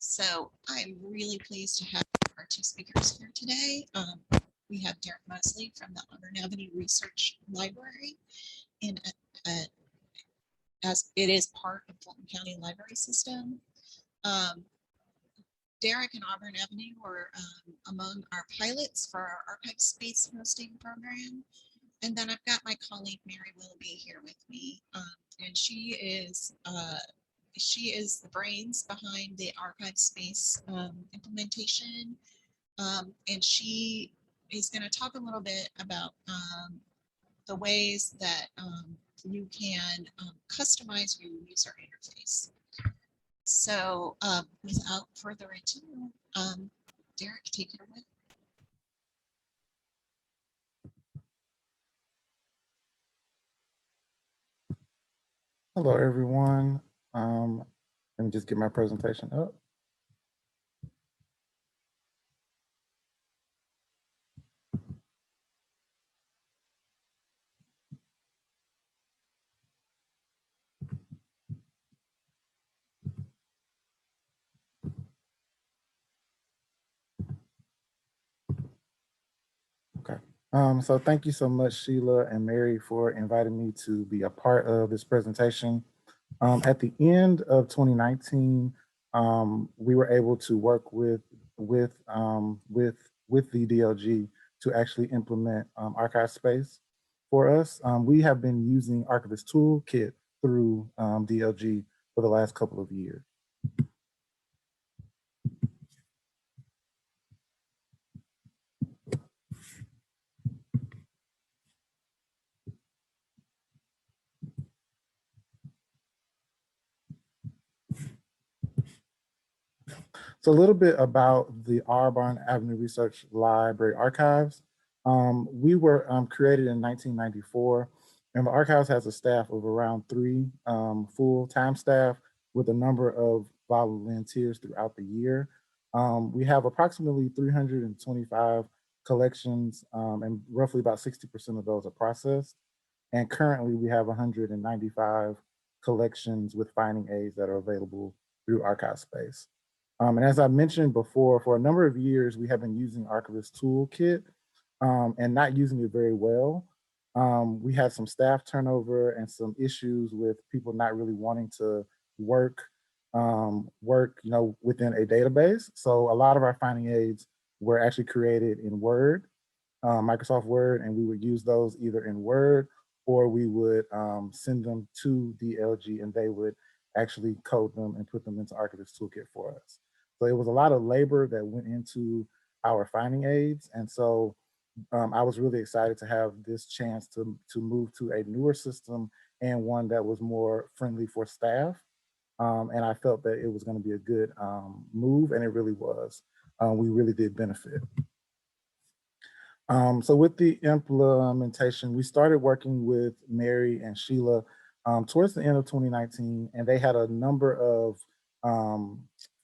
So I'm really pleased to have our two speakers here today. We have Derek Mosley from the Auburn Avenue Research Library, and as it is part of Fulton County Library System. Derek and Auburn Avenue were among our pilots for our ArchivesSpace hosting program. And then I've got my colleague Mary Willoughby here with me, and she is the brains behind the ArchivesSpace implementation, and she is going to talk a little bit about the ways that you can customize your user interface. So without further ado, Derek, take it away. Hello, everyone. Let me just get my presentation up. Okay. So thank you so much, Sheila and Mary, for inviting me to be a part of this presentation. At the end of 2019, we were able to work with the DLG to actually implement ArchivesSpace for us. We have been using Archivist Toolkit through DLG for the last couple of years. So a little bit about the Auburn Avenue Research Library archives. We were created in 1994, and the archives has a staff of around 3 full-time staff with a number of volunteers throughout the year. We have approximately 325 collections, and roughly about 60% of those are processed. And currently we have 195 collections with finding aids that are available through ArchivesSpace. And as I mentioned before, for a number of years, we have been using Archivist Toolkit and not using it very well. We had some staff turnover and some issues with people not really wanting to work within a database. So a lot of our finding aids were actually created in Word, Microsoft Word, and we would use those either in Word or we would send them to DLG and they would actually code them and put them into Archivist Toolkit for us. So it was a lot of labor that went into our finding aids. And so I was really excited to have this chance to move to a newer system and one that was more friendly for staff. And I felt that it was going to be a good move, and it really was. We really did benefit. So with the implementation, we started working with Mary and Sheila towards the end of 2019, and they had a number of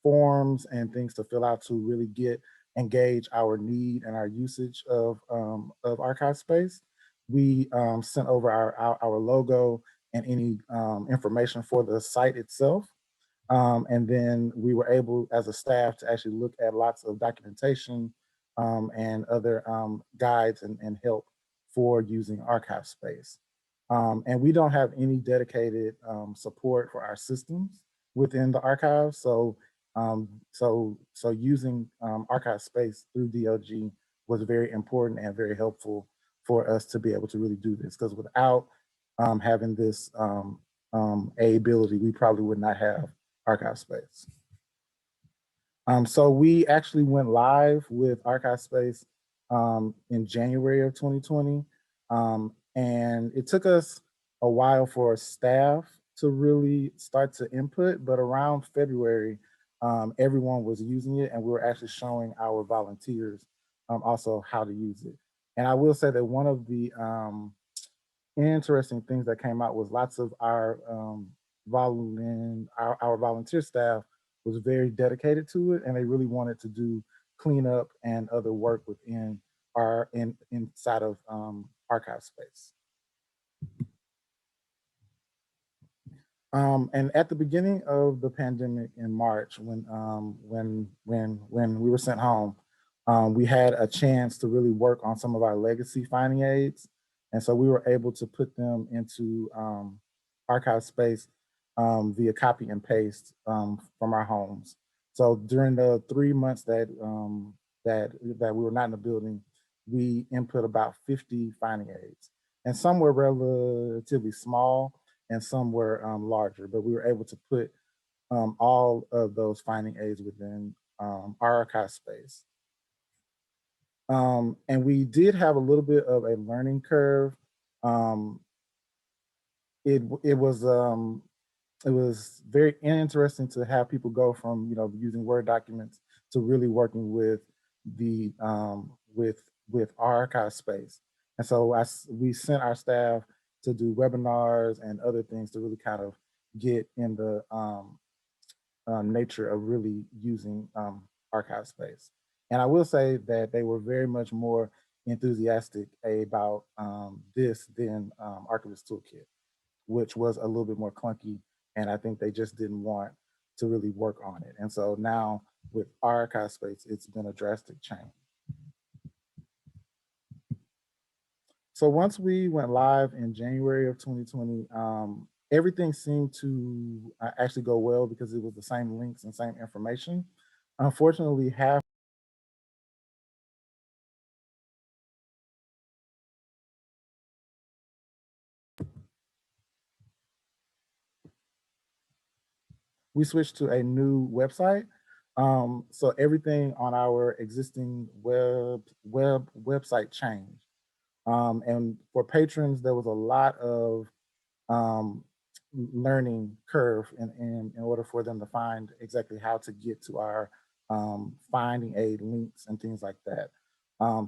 forms and things to fill out to really engage our need and our usage of ArchivesSpace. We sent over our logo and any information for the site itself. And then we were able, as a staff, to actually look at lots of documentation and other guides and help for using ArchivesSpace. And we don't have any dedicated support for our systems within the archive. So using ArchivesSpace through DLG was very important and very helpful for us to be able to really do this, because without having this ability, we probably would not have ArchivesSpace. So we actually went live with ArchivesSpace in January of 2020. And it took us a while for staff to really start to input, but around February, everyone was using it, and we were actually showing our volunteers also how to use it. And I will say that one of the interesting things that came out was lots of our volunteer staff was very dedicated to it, and they really wanted to do cleanup and other work within inside of ArchivesSpace. And at the beginning of the pandemic in March, when we were sent home, we had a chance to really work on some of our legacy finding aids, and so we were able to put them into ArchivesSpace via copy and paste from our homes. So during the 3 months that we were not in the building, we input about 50 finding aids, and some were relatively small and some were larger, but we were able to put all of those finding aids within our archive space. And we did have a little bit of a learning curve. Um, it was very interesting to have people go from using Word documents to really working with the with our archive space. And so we sent our staff to do webinars and other things to really kind of get in the nature of really using archive space. And I will say that they were very much more enthusiastic about this than Archivist Toolkit, which was a little bit more clunky. And I think they just didn't want to really work on it. And so now with archive space, it's been a drastic change. So once we went live in January of 2020, everything seemed to actually go well because it was the same links and same information. Unfortunately, we switched to a new website. So everything on our existing website changed. And for patrons, there was a lot of learning curve in order for them to find exactly how to get to our finding aid links and things like that.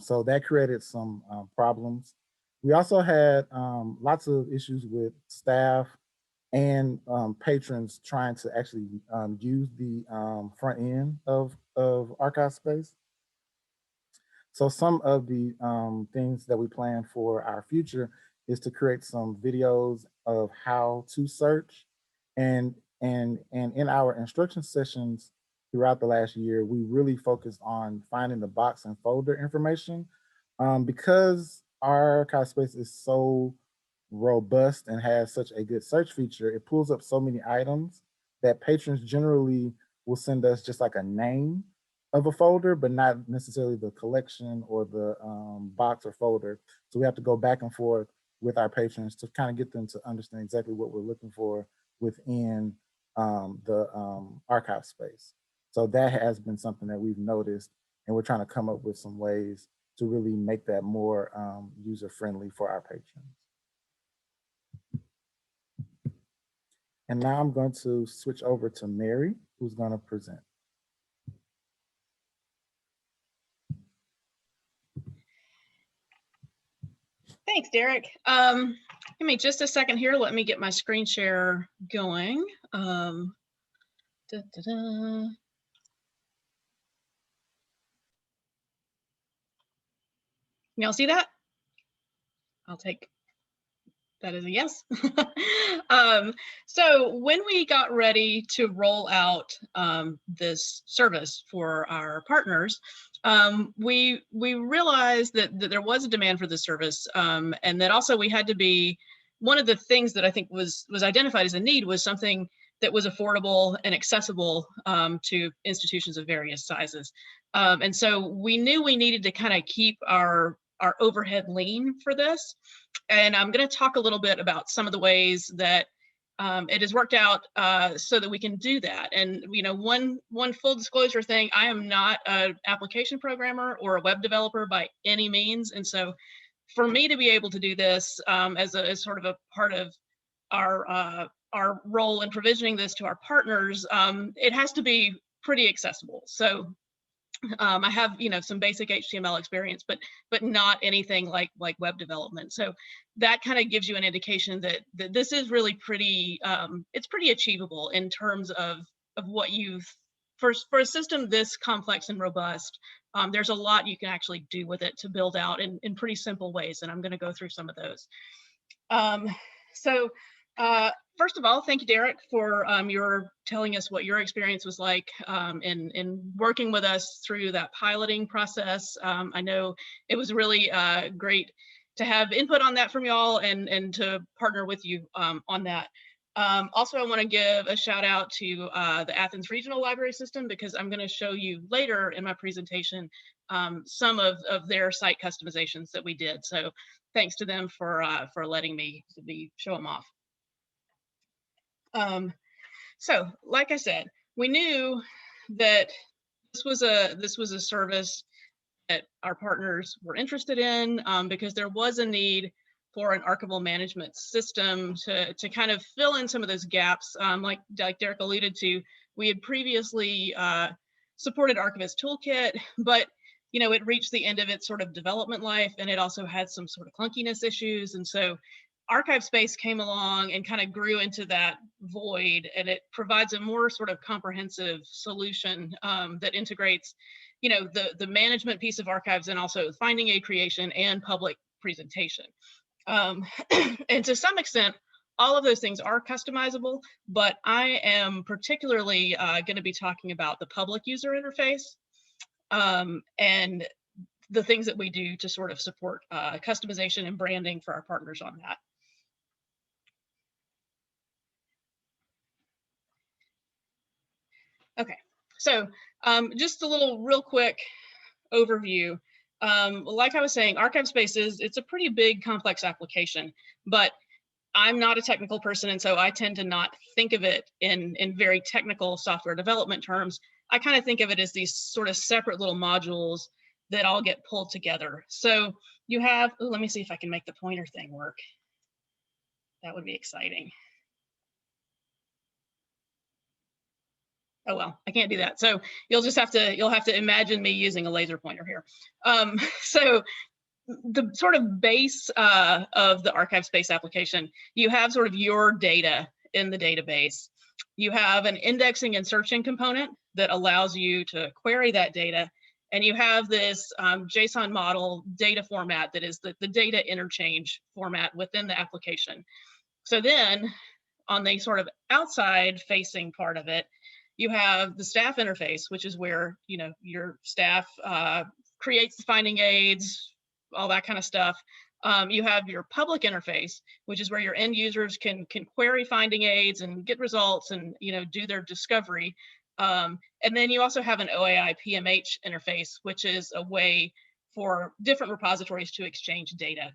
So that created some problems. We also had lots of issues with staff and patrons trying to actually use the front end of ArchivesSpace. So some of the things that we plan for our future is to create some videos of how to search, and in our instruction sessions throughout the last year, we really focused on finding the box and folder information because our archive space is so robust and has such a good search feature. It pulls up so many items that patrons generally will send us just like a name of a folder, but not necessarily the collection or the box or folder. So we have to go back and forth with our patrons to kind of get them to understand exactly what we're looking for within the archive space. So that has been something that we've noticed, and we're trying to come up with some ways to really make that more user-friendly for our patrons. And now I'm going to switch over to Mary, who's going to present. Thanks, Derek. Give me just a second here. Let me get my screen share going. Y'all see that? I'll take that as a yes. So when we got ready to roll out this service for our partners, we realized that there was a demand for this service, and that also we had to be, one of the things that I think was identified as a need was something that was affordable and accessible to institutions of various sizes. And so we knew we needed to kind of keep our overhead lean for this. And I'm going to talk a little bit about some of the ways that it has worked out so that we can do that. And one full disclosure thing: I am not an application programmer or a web developer by any means, and so for me to be able to do this as sort of a part of our role in provisioning this to our partners, it has to be pretty accessible. So I have some basic HTML experience, but not anything like web development. So that kind of gives you an indication that this is really pretty it's pretty achievable in terms of what you've for a system this complex and robust. There's a lot you can actually do with it to build out in pretty simple ways, and I'm going to go through some of those. So First of all, thank you, Derek, for your telling us what your experience was like in working with us through that piloting process. I know it was really great to have input on that from y'all and to partner with you on that. Also, I want to give a shout out to the Athens Regional Library System, because I'm going to show you later in my presentation some of their site customizations that we did. So thanks to them for letting me show them off. So like I said, we knew that this was a service that our partners were interested in because there was a need for an archival management system to kind of fill in some of those gaps. Like Derek alluded to, we had previously supported Archivist Toolkit, but it reached the end of its sort of development life, and it also had some sort of clunkiness issues. And so ArchivesSpace came along and kind of grew into that void, and it provides a more sort of comprehensive solution that integrates, the management piece of archives and also finding aid creation and public presentation. And to some extent, all of those things are customizable, but I am particularly going to be talking about the public user interface and the things that we do to sort of support customization and branding for our partners on that. Okay, so just a little real quick overview. Like I was saying, ArchivesSpace it's a pretty big, complex application, but I'm not a technical person, and so I tend to not think of it in very technical software development terms. I kind of think of it as these sort of separate little modules that all get pulled together. So you have, let me see if I can make the pointer thing work. That would be exciting. Oh, well, I can't do that. So you'll have to imagine me using a laser pointer here. So the sort of base of the ArchivesSpace application, you have sort of your data in the database. You have an indexing and searching component that allows you to query that data. And you have this JSON model data format that is the data interchange format within the application. So then on the sort of outside facing part of it, you have the staff interface, which is where your staff creates the finding aids, all that kind of stuff. You have your public interface, which is where your end users can query finding aids and get results and do their discovery. And then you also have an OAI PMH interface, which is a way for different repositories to exchange data.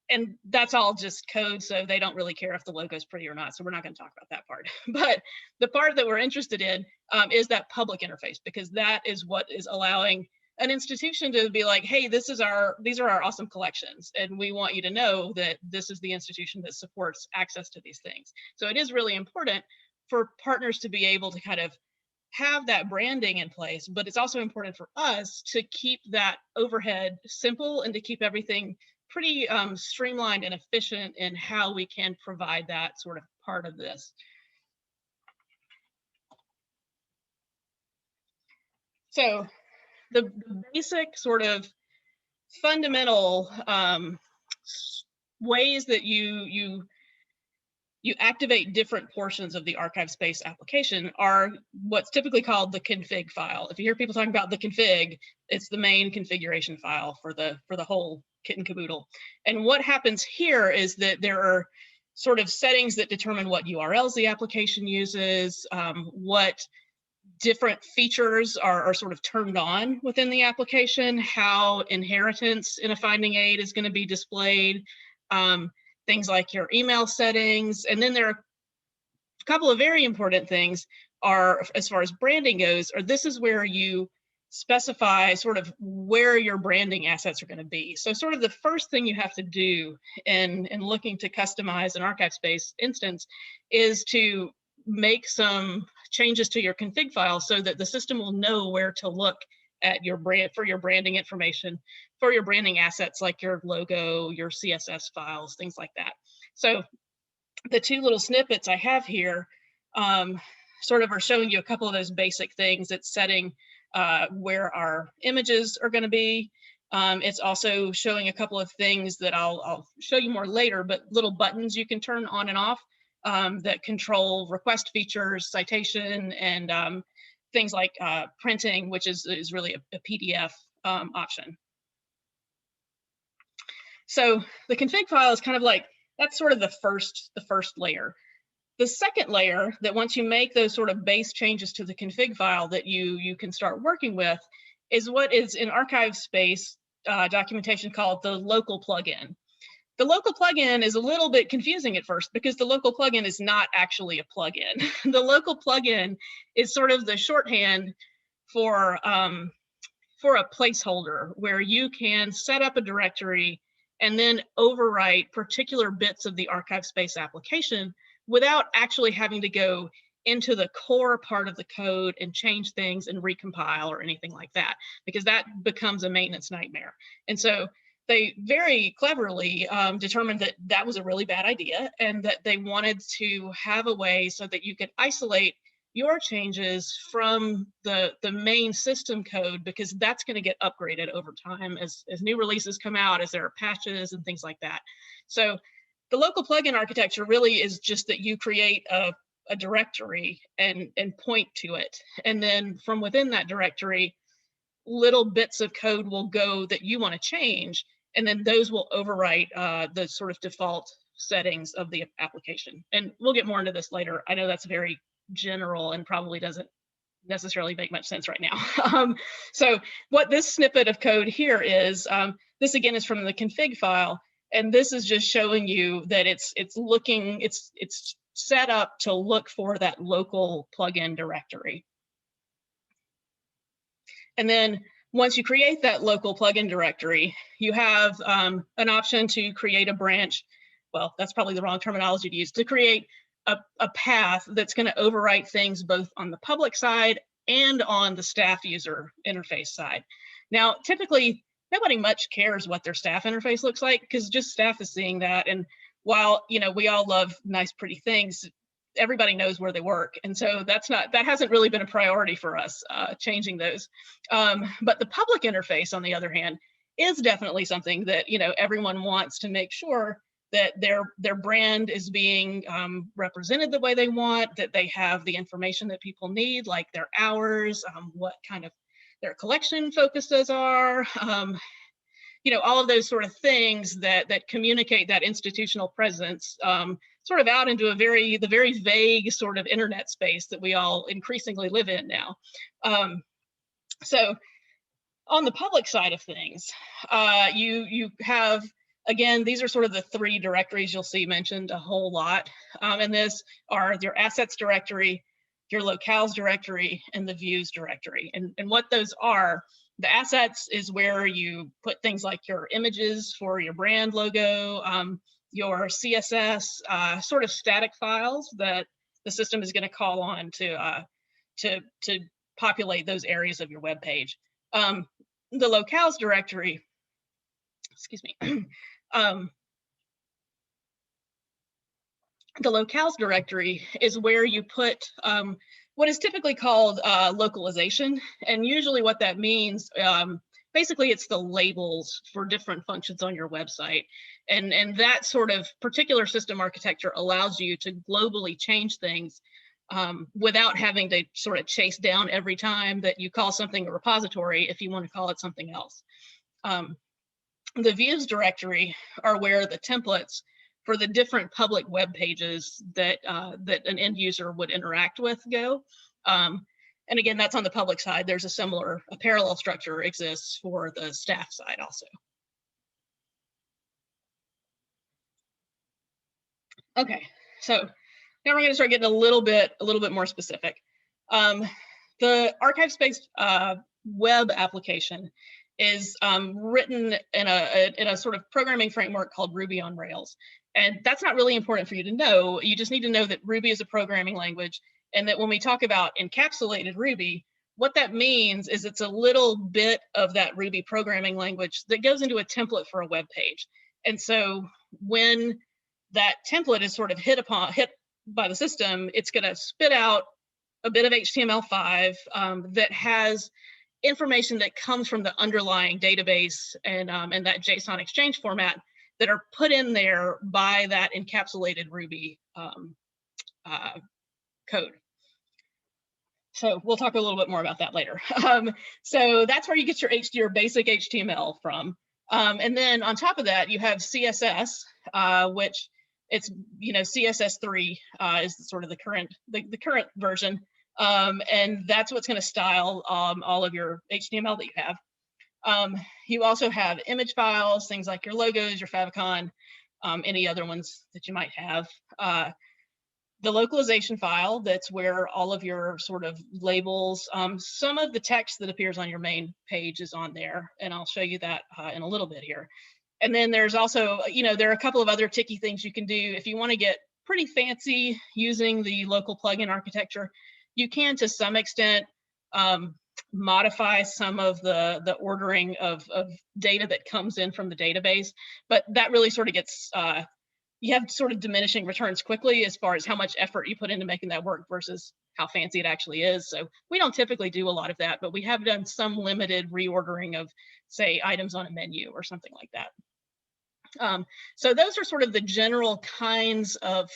And that's all just code, so they don't really care if the logo is pretty or not. So we're not going to talk about that part. But the part that we're interested in is that public interface, because that is what is allowing an institution to be like, hey, these are our awesome collections, and we want you to know that this is the institution that supports access to these things. So it is really important for partners to be able to kind of have that branding in place, but it's also important for us to keep that overhead simple and to keep everything pretty streamlined and efficient in how we can provide that sort of part of this. So the basic sort of fundamental ways that you activate different portions of the ArchivesSpace application are what's typically called the config file. If you hear people talking about the config, it's the main configuration file for the whole kit and caboodle. And what happens here is that there are sort of settings that determine what URLs the application uses, what different features are sort of turned on within the application, how inheritance in a finding aid is going to be displayed, things like your email settings. And then there are a couple of very important things are, as far as branding goes, or this is where you specify sort of where your branding assets are going to be. So sort of the first thing you have to do in looking to customize an ArchivesSpace instance is to make some changes to your config file so that the system will know where to look at your brand for your branding information, for your branding assets like your logo, your CSS files, things like that. So the two little snippets I have here sort of are showing you a couple of those basic things. It's setting where our images are going to be. It's also showing a couple of things that I'll show you more later, but little buttons you can turn on and off. that control request features, citation, and things like printing, which is really a PDF option. So the config file is kind of like, that's sort of the first layer. The second layer, that once you make those sort of base changes to the config file that you can start working with, is what is in ArchivesSpace documentation called the local plugin. The local plugin is a little bit confusing at first because the local plugin is not actually a plugin. The local plugin is sort of the shorthand for a placeholder where you can set up a directory and then overwrite particular bits of the ArchivesSpace application without actually having to go into the core part of the code and change things and recompile or anything like that, because that becomes a maintenance nightmare. And so they very cleverly determined that that was a really bad idea, and that they wanted to have a way so that you could isolate your changes from the main system code, because that's going to get upgraded over time as new releases come out, as there are patches and things like that. So the local plugin architecture really is just that you create a directory and point to it. And then from within that directory, little bits of code will go that you want to change. And then those will overwrite the sort of default settings of the application. And we'll get more into this later. I know that's very general and probably doesn't necessarily make much sense right now. So what this snippet of code here is, this again is from the config file. And this is just showing you that it's set up to look for that local plugin directory. And then once you create that local plugin directory, you have an option to create a branch. Well, that's probably the wrong terminology to use, to create a path that's going to overwrite things both on the public side and on the staff user interface side. Now, typically, nobody much cares what their staff interface looks like, because just staff is seeing that. And while, you know, we all love nice, pretty things, everybody knows where they work. And so that hasn't really been a priority for us, changing those. But the public interface, on the other hand, is definitely something that, you know, everyone wants to make sure that their brand is being represented the way they want, that they have the information that people need, like their hours, what kind of their collection focuses are, you know, all of those sort of things that communicate that institutional presence sort of out into the very vague sort of internet space that we all increasingly live in now. So on the public side of things, you have, again, these are sort of the three directories you'll see mentioned a whole lot. And this are your assets directory, your locales directory, and the views directory. And what those are, the assets is where you put things like your images for your brand logo, your CSS sort of static files that the system is going to call on to populate those areas of your web page. The locales directory, excuse me, the locales directory is where you put what is typically called localization. And usually what that means, basically it's the labels for different functions on your website. And that sort of particular system architecture allows you to globally change things without having to sort of chase down every time that you call something a repository if you want to call it something else. The views directory are where the templates for the different public web pages that an end user would interact with go. And again, that's on the public side. There's a parallel structure exists for the staff side also. Okay, so now we're going to start getting a little bit more specific. The ArchivesSpace web application is written in a sort of programming framework called Ruby on Rails. And that's not really important for you to know. You just need to know that Ruby is a programming language, and that when we talk about encapsulated Ruby, what that means is it's a little bit of that Ruby programming language that goes into a template for a web page. And so when that template is sort of hit by the system, it's going to spit out a bit of HTML5 that has information that comes from the underlying database and that JSON exchange format that are put in there by that encapsulated Ruby code. So we'll talk a little bit more about that later. So that's where you get your basic HTML from. And then on top of that, you have CSS, which it's, CSS3 is sort of the current version. And that's what's going to style all of your HTML that you have. You also have image files, things like your logos, your favicon, any other ones that you might have. The localization file, that's where all of your sort of labels, some of the text that appears on your main page is on there, and I'll show you that in a little bit here. And then there's also, there are a couple of other ticky things you can do. If you want to get pretty fancy using the local plugin architecture, you can, to some extent, modify some of the ordering of data that comes in from the database, but that really sort of gets, you have sort of diminishing returns quickly as far as how much effort you put into making that work versus how fancy it actually is. So we don't typically do a lot of that, but we have done some limited reordering of, say, items on a menu or something like that. So those are sort of the general kinds of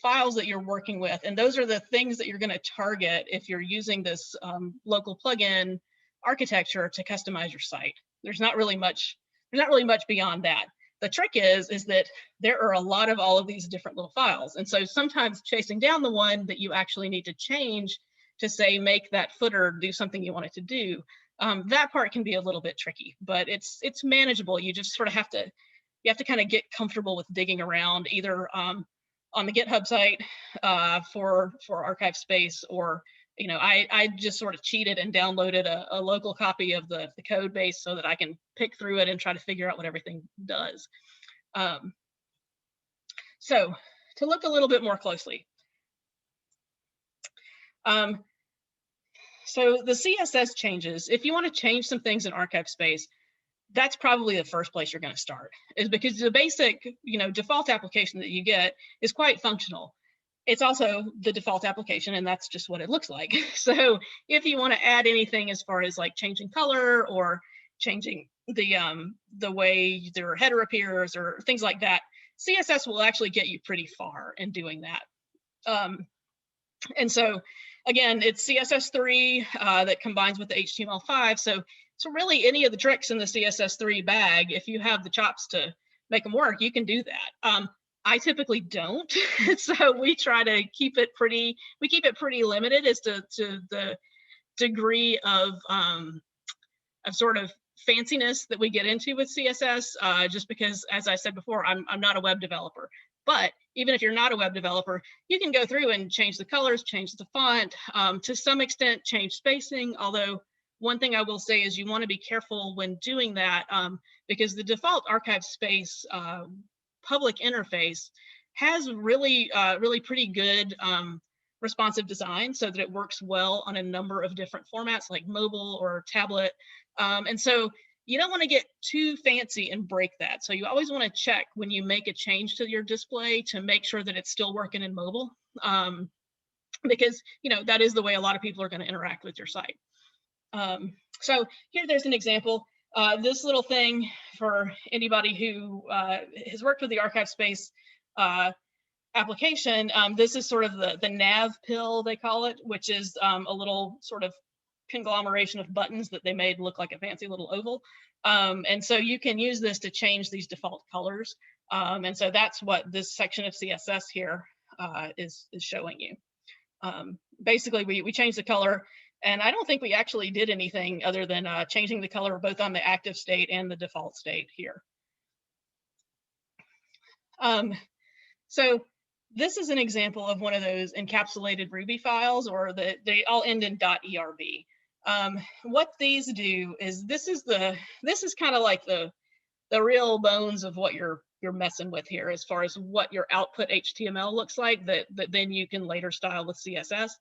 files that you're working with. And those are the things that you're going to target if you're using this local plugin architecture to customize your site. There's not really much beyond that. The trick is that there are a lot of all of these different little files. And so sometimes chasing down the one that you actually need to change to, say, make that footer do something you want it to do, that part can be a little bit tricky, but it's manageable. You just sort of have to kind of get comfortable with digging around, either on the GitHub site for ArchivesSpace, or I just sort of cheated and downloaded a local copy of the code base so that I can pick through it and try to figure out what everything does. So to look a little bit more closely. So the CSS changes, if you want to change some things in ArchivesSpace, that's probably the first place you're going to start, is because the basic, default application that you get is quite functional. It's also the default application, and that's just what it looks like. So if you want to add anything as far as like changing color or changing the way their header appears or things like that, CSS will actually get you pretty far in doing that. And so again, it's CSS3 that combines with the HTML5. So really any of the tricks in the CSS3 bag, if you have the chops to make them work, you can do that. I typically don't, so we try to keep it pretty limited as to the degree of sort of fanciness that we get into with CSS, just because, as I said before, I'm not a web developer. But even if you're not a web developer, you can go through and change the colors, change the font, to some extent change spacing, although one thing I will say is you want to be careful when doing that, because the default ArchivesSpace public interface has really pretty good responsive design, so that it works well on a number of different formats like mobile or tablet. And so you don't want to get too fancy and break that. So you always want to check when you make a change to your display to make sure that it's still working in mobile, because that is the way a lot of people are going to interact with your site. So here, there's an example. This little thing, for anybody who has worked with the ArchivesSpace application, this is sort of the nav pill, they call it, which is a little sort of conglomeration of buttons that they made look like a fancy little oval. And so you can use this to change these default colors. And so that's what this section of CSS here is showing you. Basically, we changed the color. And I don't think we actually did anything other than changing the color both on the active state and the default state here. So this is an example of one of those encapsulated Ruby files, or they all end in .erb. What these do is this is kind of like the real bones of what you're messing with here, as far as what your output HTML looks like that then you can later style with CSS.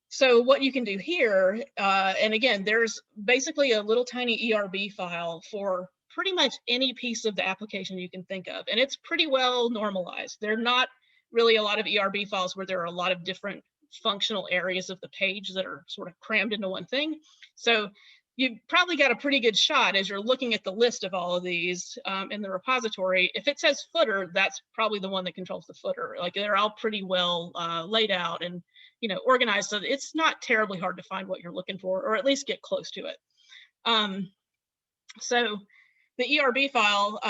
So what you can do here, and again, there's basically a little tiny ERB file for pretty much any piece of the application you can think of, and it's pretty well normalized. There are not really a lot of ERB files where there are a lot of different functional areas of the page that are sort of crammed into one thing. So you've probably got a pretty good shot as you're looking at the list of all of these in the repository. If it says footer, that's probably the one that controls the footer. Like they're all pretty well laid out and organized, so it's not terribly hard to find what you're looking for, or at least get close to it. So the ERB file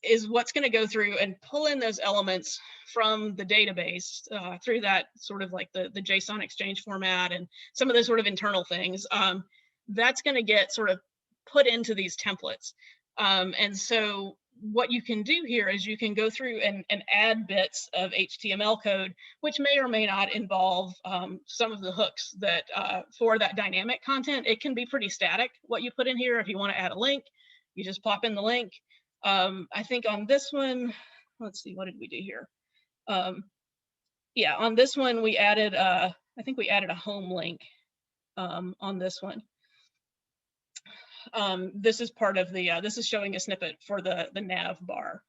is what's going to go through and pull in those elements from the database through that sort of like the JSON exchange format and some of those sort of internal things. That's going to get sort of put into these templates. And so what you can do here is you can go through and add bits of HTML code, which may or may not involve some of the hooks that for that dynamic content. It can be pretty static what you put in here. If you want to add a link, you just pop in the link. I think on this one, let's see, what did we do here? Yeah, on this one, we added, I think we added a home link on this one. This is part of the, this is showing a snippet for the nav bar.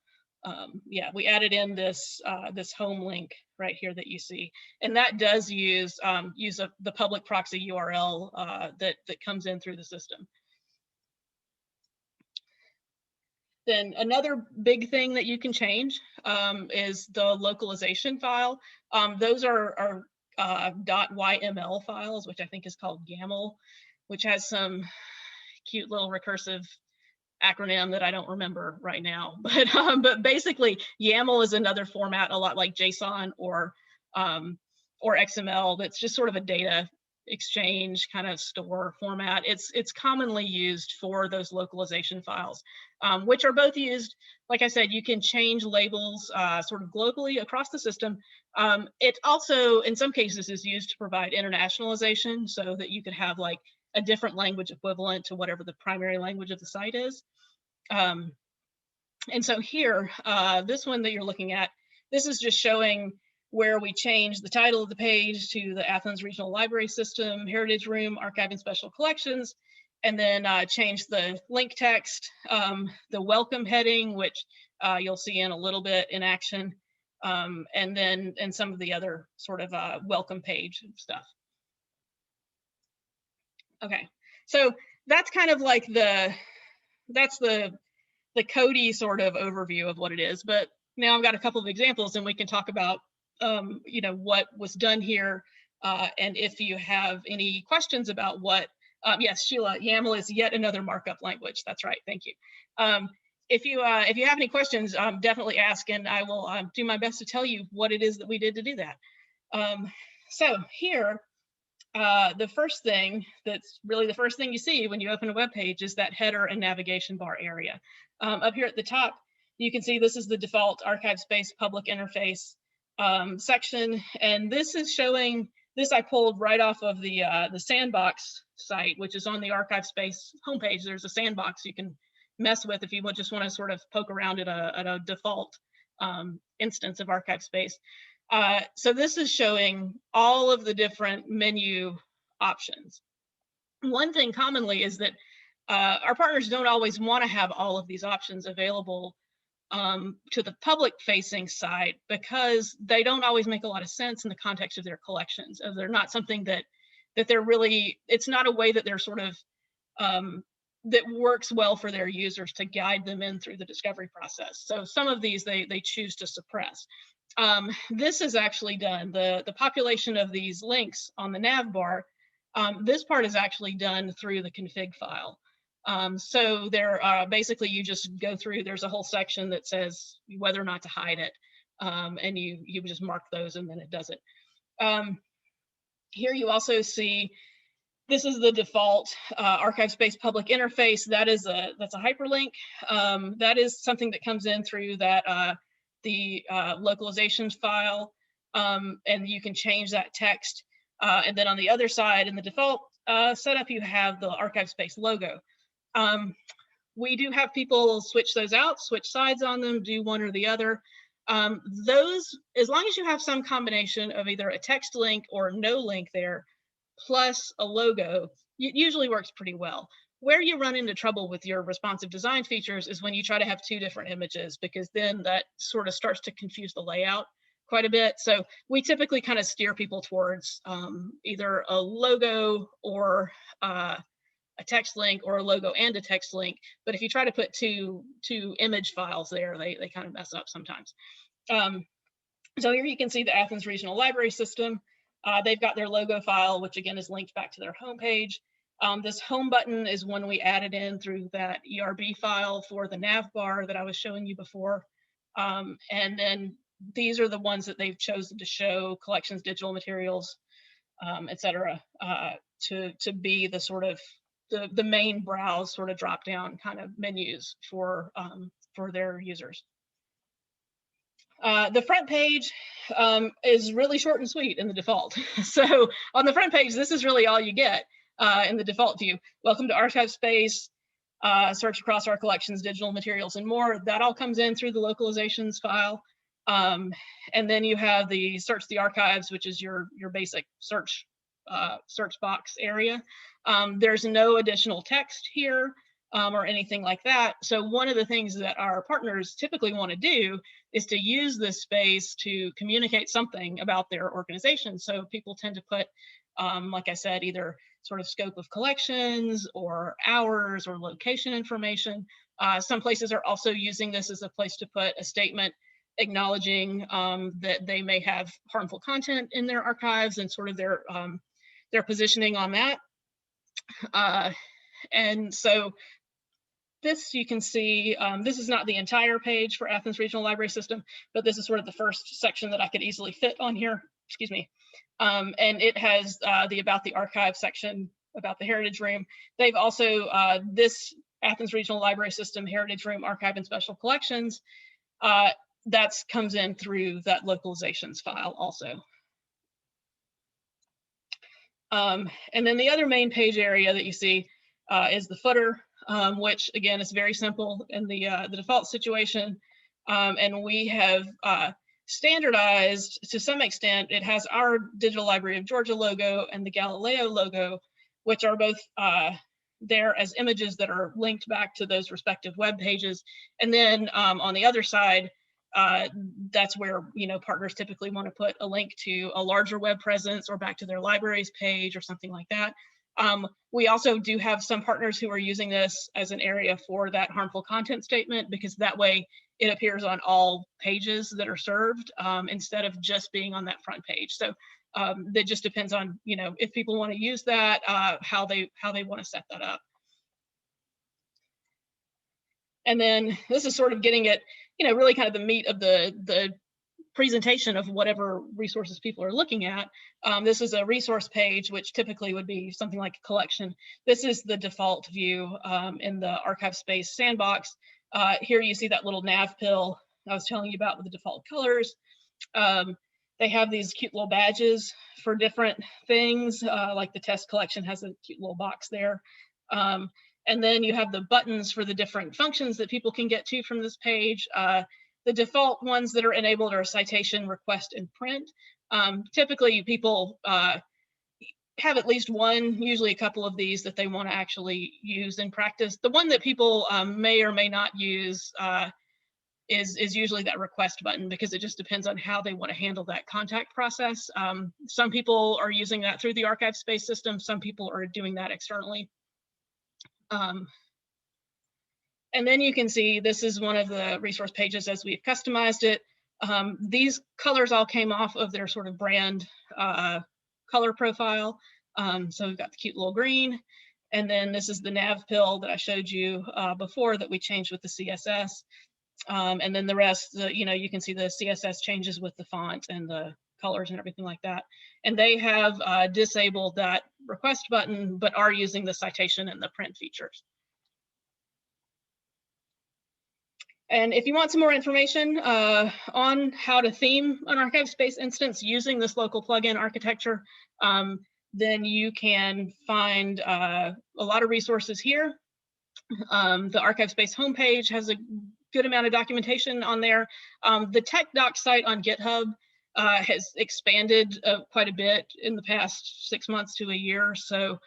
Yeah, we added in this this home link right here that you see, and that does use the public proxy URL that comes in through the system. Then another big thing that you can change is the localization file. Those are .yml files, which I think is called GAML, which has some cute little recursive acronym that I don't remember right now. But basically, YAML is another format, a lot like JSON or XML. That's just sort of a data exchange kind of store format. It's commonly used for those localization files, which are both used, like I said, you can change labels sort of globally across the system. It also, in some cases, is used to provide internationalization so that you could have like a different language equivalent to whatever the primary language of the site is. And so here, this one that you're looking at, this is just showing where we changed the title of the page to the Athens Regional Library System, Heritage Room, Archiving Special Collections, and then changed the link text, the welcome heading, which you'll see in a little bit in action, and some of the other sort of welcome page stuff. Okay, so that's kind of like that's the Cody sort of overview of what it is. But now I've got a couple of examples, and we can talk about what was done here, and if you have any questions about what. Yes, Sheila, YAML is yet another markup language. That's right. Thank you. If you have any questions, definitely ask, and I will do my best to tell you what it is that we did to do that. So here. The first thing that's really the first thing you see when you open a web page is that header and navigation bar area. Up here at the top, you can see this is the default ArchivesSpace public interface section, and this is showing, this I pulled right off of the sandbox site, which is on the ArchivesSpace homepage. There's a sandbox you can mess with if you just want to sort of poke around at a default instance of ArchivesSpace. So this is showing all of the different menu options. One thing commonly is that our partners don't always want to have all of these options available to the public facing site because they don't always make a lot of sense in the context of their collections. They're not something that they're really, it's not a way that they're sort of, that works well for their users to guide them in through the discovery process. So some of these they choose to suppress. This is actually done, the population of these links on the nav bar, this part is actually done through the config file. So there basically you just go through, there's a whole section that says whether or not to hide it, and you just mark those and then it does it. Here you also see, this is the default ArchivesSpace public interface. That's a hyperlink. That is something that comes in through that the localization file, and you can change that text. And then on the other side, in the default setup, you have the ArchivesSpace logo. We do have people switch those out, switch sides on them, do one or the other. Those, as long as you have some combination of either a text link or no link there, plus a logo, it usually works pretty well. Where you run into trouble with your responsive design features is when you try to have two different images, because then that sort of starts to confuse the layout quite a bit. So we typically kind of steer people towards either a logo or a text link or a logo and a text link. But if you try to put two image files there, they kind of mess up sometimes. So here you can see the Athens Regional Library System. They've got their logo file, which again is linked back to their homepage. This home button is one we added in through that ERB file for the nav bar that I was showing you before. And then these are the ones that they've chosen to show: collections, digital materials, etc., to be the sort of the main browse sort of drop down kind of menus for their users. The front page is really short and sweet in the default. So on the front page, this is really all you get in the default view. Welcome to ArchivesSpace. Search across our collections, digital materials, and more. That all comes in through the localizations file. And then you have the search the archives, which is your basic search box area. There's no additional text here or anything like that. So one of the things that our partners typically want to do is to use this space to communicate something about their organization. So people tend to put, like I said, either sort of scope of collections or hours or location information. Some places are also using this as a place to put a statement acknowledging that they may have harmful content in their archives and sort of their positioning on that. And so this, you can see, this is not the entire page for Athens Regional Library System, but this is sort of the first section that I could easily fit on here, excuse me. And it has the About the Archive section, about the Heritage Room. They've also, this Athens Regional Library System Heritage Room Archive and Special Collections, that comes in through that localizations file also. And then the other main page area that you see is the footer, which again is very simple in the default situation. And we have standardized to some extent. It has our Digital Library of Georgia logo and the Galileo logo, which are both there as images that are linked back to those respective web pages. And then on the other side, that's where, you know, partners typically want to put a link to a larger web presence or back to their libraries page or something like that. We also do have some partners who are using this as an area for that harmful content statement, because that way it appears on all pages that are served instead of just being on that front page. So that just depends on, you know, if people want to use that, how they want to set that up. And then this is sort of getting at, you know, really kind of the meat of the presentation of whatever resources people are looking at. This is a resource page, which typically would be something like a collection. This is the default view in the ArchivesSpace sandbox. Here you see that little nav pill I was telling you about with the default colors. They have these cute little badges for different things, like the test collection has a cute little box there. And then you have the buttons for the different functions that people can get to from this page. The default ones that are enabled are citation, request, and print. Typically, people have at least one, usually a couple of these that they want to actually use in practice. The one that people may or may not use is usually that request button, because it just depends on how they want to handle that contact process. Some people are using that through the ArchivesSpace system. Some people are doing that externally. And then you can see this is one of the resource pages as we've customized it. These colors all came off of their sort of brand color profile. So we've got the cute little green. And then this is the nav pill that I showed you before that we changed with the CSS. And then the rest, you know, you can see the CSS changes with the font and the colors and everything like that. And they have disabled that request button, but are using the citation and the print features. And if you want some more information on how to theme an ArchivesSpace instance using this local plugin architecture, then you can find a lot of resources here. The ArchivesSpace homepage has a good amount of documentation on there. The TechDoc site on GitHub has expanded quite a bit in the past 6 months to a year. So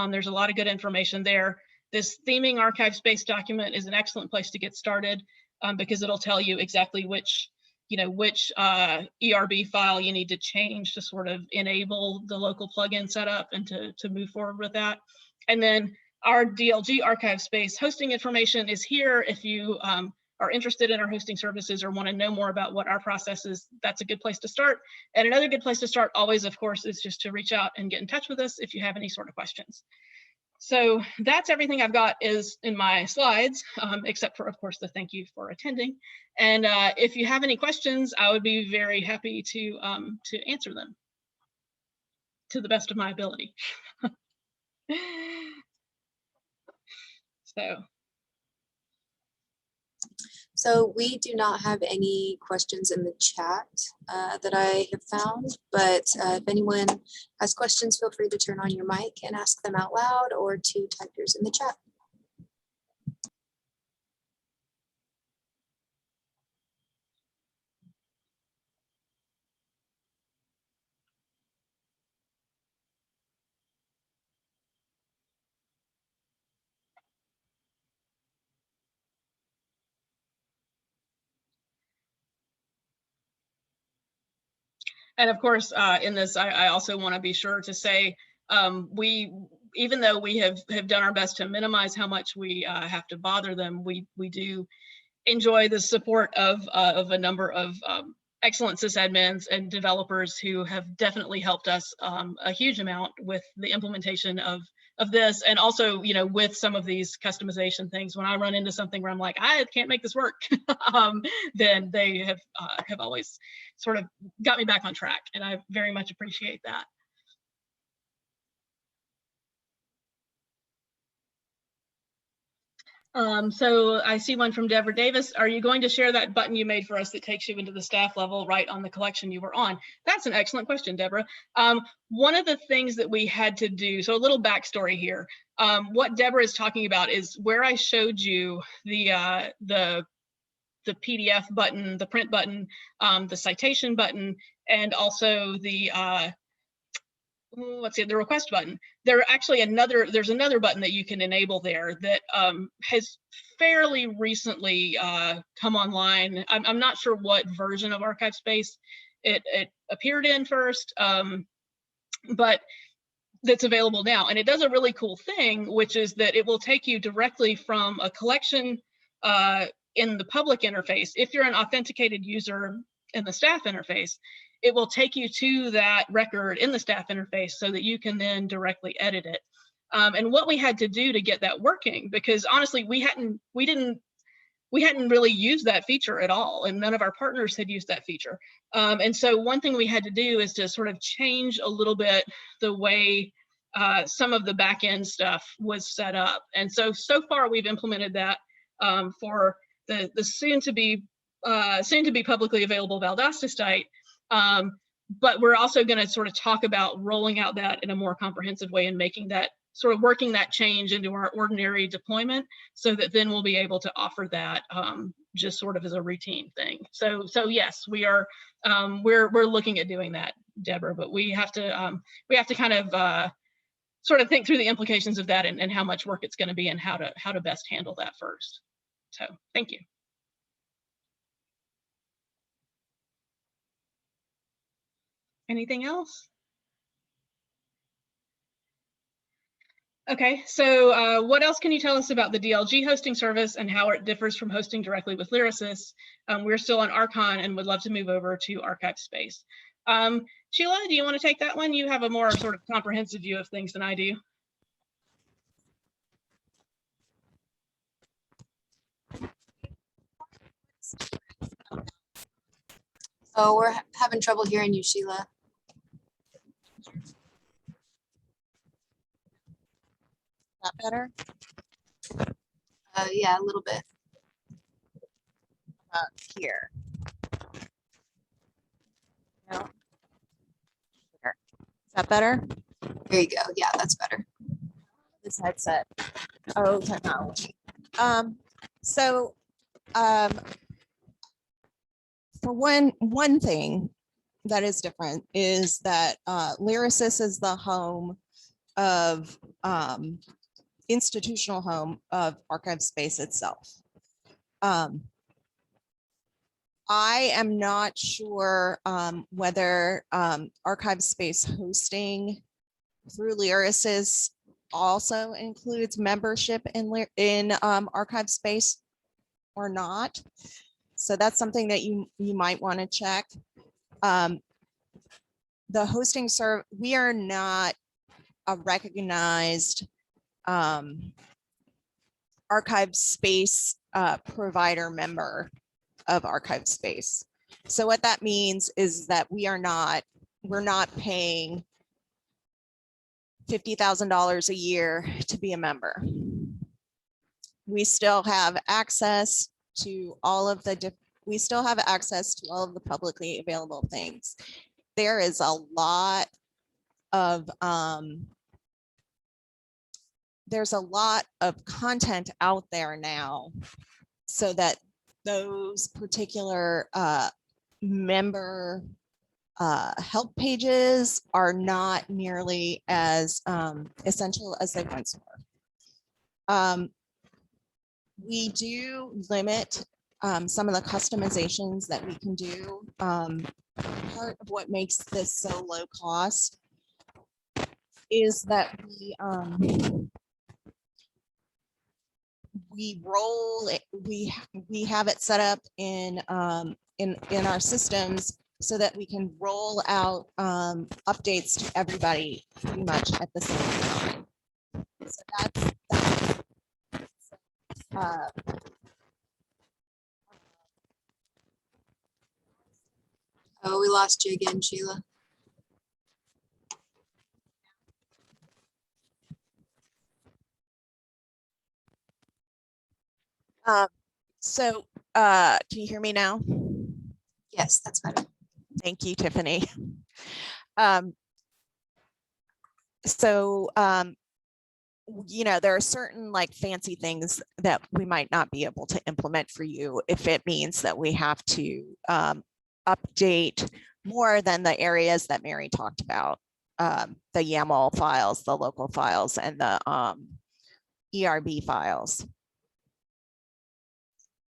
there's a lot of good information there. This theming ArchivesSpace document is an excellent place to get started because it'll tell you exactly which ERB file you need to change to sort of enable the local plugin setup and to move forward with that. And then Our DLG ArchivesSpace hosting information is here. If you are interested in our hosting services or want to know more about what our process is, that's a good place to start. And another good place to start always, of course, is just to reach out and get in touch with us if you have any sort of questions. So that's everything I've got is in my slides, except for, of course, the thank you for attending. And if you have any questions, I would be very happy to answer them to the best of my ability. So we do not have any questions in the chat that I have found, but if anyone has questions, feel free to turn on your mic and ask them out loud or to type yours in the chat. And of course, in this, I also want to be sure to say, even though we have done our best to minimize how much we have to bother them, we do enjoy the support of a number of excellent sysadmins and developers who have definitely helped us a huge amount with the implementation of this, and also, you know, with some of these customization things. When I run into something where I'm like, I can't make this work, then they have always sort of got me back on track, and I very much appreciate that. So I see one from Deborah Davis. Are you going to share that button you made for us that takes you into the staff level right on the collection you were on? That's an excellent question, Deborah. One of the things that we had to do, so a little backstory here. What Deborah is talking about is where I showed you the PDF button, the print button, the citation button, and also the let's see, the request button. There's another button that you can enable there that has fairly recently come online. I'm not sure what version of ArchivesSpace it appeared in first, but that's available now. And it does a really cool thing, which is that it will take you directly from a collection in the public interface. If you're an authenticated user in the staff interface, it will take you to that record in the staff interface so that you can then directly edit it. And what we had to do to get that working, because honestly, we hadn't really used that feature at all, and none of our partners had used that feature. And so one thing we had to do is to sort of change a little bit the way some of the back end stuff was set up. And so far we've implemented that for the soon to be publicly available Valdosta site. But we're also going to sort of talk about rolling out that in a more comprehensive way and making that sort of working that change into our ordinary deployment, so that then we'll be able to offer that just sort of as a routine thing. So yes, we are we're looking at doing that, Deborah, but we have to kind of sort of think through the implications of that and how much work it's going to be and how to best handle that first. So thank you. Anything else? Okay, so what else can you tell us about the DLG hosting service and how it differs from hosting directly with lyricists? We're still on Archon and would love to move over to ArchivesSpace. Sheila, do you want to take that one? You have a more sort of comprehensive view of things than I do. Oh, we're having trouble hearing you, Sheila. That better? Yeah, a little bit. Here. No. Here. Is that better? There you go. Yeah, that's better. This headset. Oh, technology. For one thing that is different is that lyricist is the home of institutional home of ArchivesSpace itself. I am not sure whether ArchivesSpace hosting through lyricist also includes membership in ArchivesSpace or not. So that's something that you might want to check. The hosting we are not a recognized ArchivesSpace provider member of ArchivesSpace. So what that means is that we're not paying $50,000 a year to be a member. We still have access to all of the publicly available things. There is a lot of there's a lot of content out there now, so that those particular member help pages are not nearly as essential as they once were. We do limit some of the customizations that we can do. Part of what makes this so low cost is that we have it set up in our systems so that we can roll out updates to everybody pretty much at the same time. So that's Oh, we lost you again, Sheila. so can you hear me now? Yes, that's better. Thank you, Tiffany. You know, there are certain like fancy things that we might not be able to implement for you if it means that we have to update more than the areas that Mary talked about, the YAML files, the local files, and the ERB files.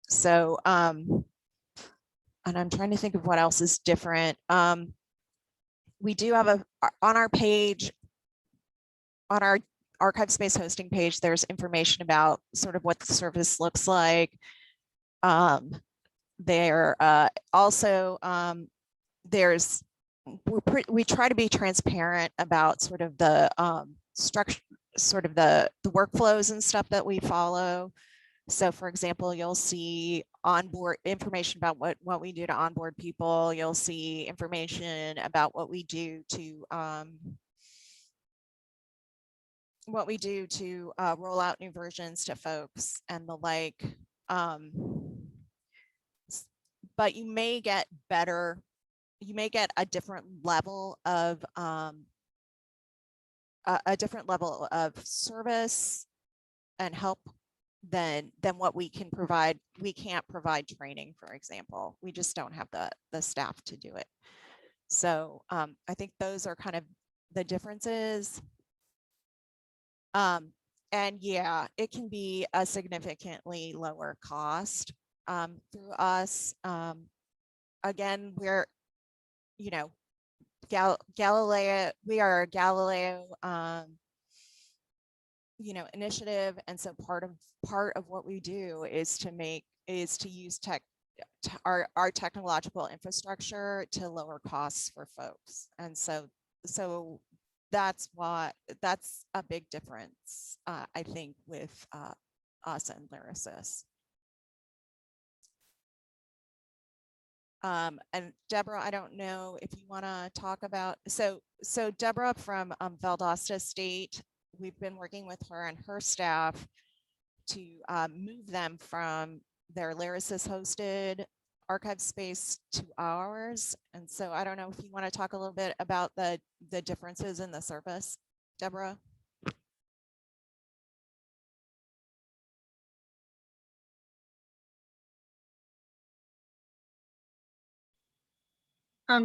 So, and I'm trying to think of what else is different. We do have on our page, on our ArchivesSpace hosting page, there's information about sort of what the service looks like. There also we try to be transparent about sort of the structure, sort of the workflows and stuff that we follow. So for example, you'll see onboard information about what we do to onboard people. You'll see information about what we do to roll out new versions to folks and the like. But you may get better, you may get a different level of service and help than what we can provide. We can't provide training, for example. We just don't have the staff to do it. So I think those are kind of the differences. And yeah, it can be a significantly lower cost through us. Again, we're, you know, GALILEO, we are a GALILEO, you know, initiative. And so part of what we do is to use our technological infrastructure to lower costs for folks. And so that's a big difference, I think, with us and lyricist. And Deborah, I don't know if you want to talk about, so Deborah from Valdosta State, we've been working with her and her staff to move them from their lyricist hosted ArchivesSpace to ours. And so I don't know if you want to talk a little bit about the differences in the service, Deborah.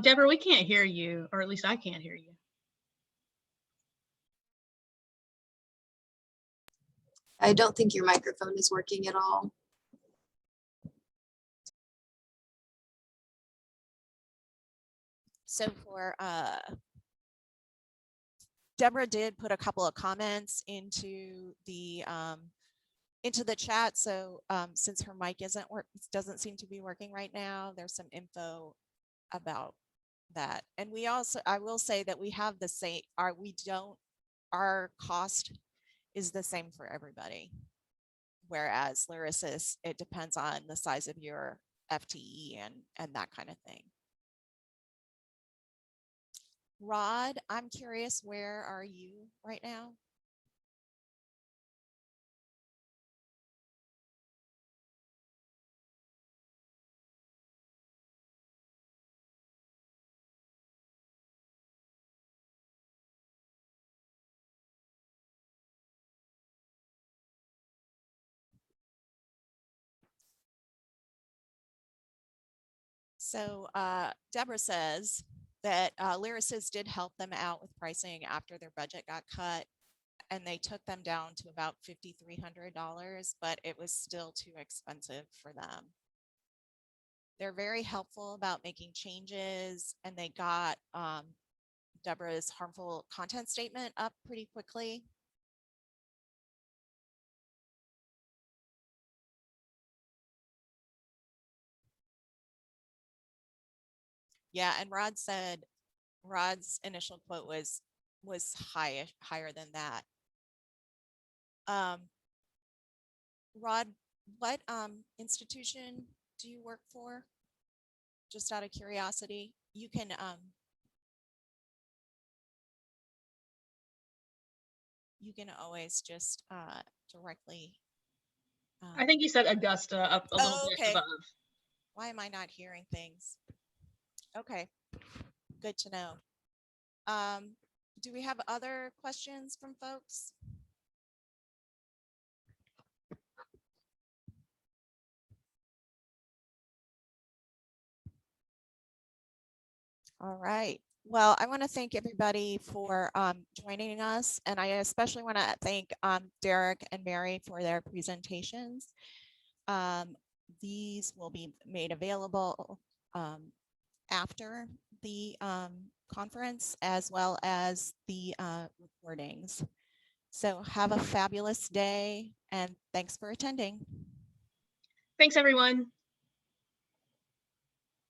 Deborah, we can't hear you, or at least I can't hear you. I don't think your microphone is working at all. So for Deborah did put a couple of comments into the chat. So since her mic doesn't seem to be working right now, there's some info about that. And we also, I will say that we have the same, our cost is the same for everybody. Whereas lyricist, it depends on the size of your FTE and that kind of thing. Rod, I'm curious, where are you right now? So Deborah says that lyricists did help them out with pricing after their budget got cut, and they took them down to about $5,300, but it was still too expensive for them. They're very helpful about making changes, and they got Deborah's harmful content statement up pretty quickly. Yeah, and Rod said, Rod's initial quote was higher than that. Rod, what institution do you work for? Just out of curiosity, you can always just directly. I think you said Augusta up a little bit above. Why am I not hearing things? Okay, good to know. Do we have other questions from folks? All right. Well, I want to thank everybody for joining us, and I especially want to thank Derek and Mary for their presentations. These will be made available after the conference, as well as the recordings. So have a fabulous day, and thanks for attending. Thanks, everyone.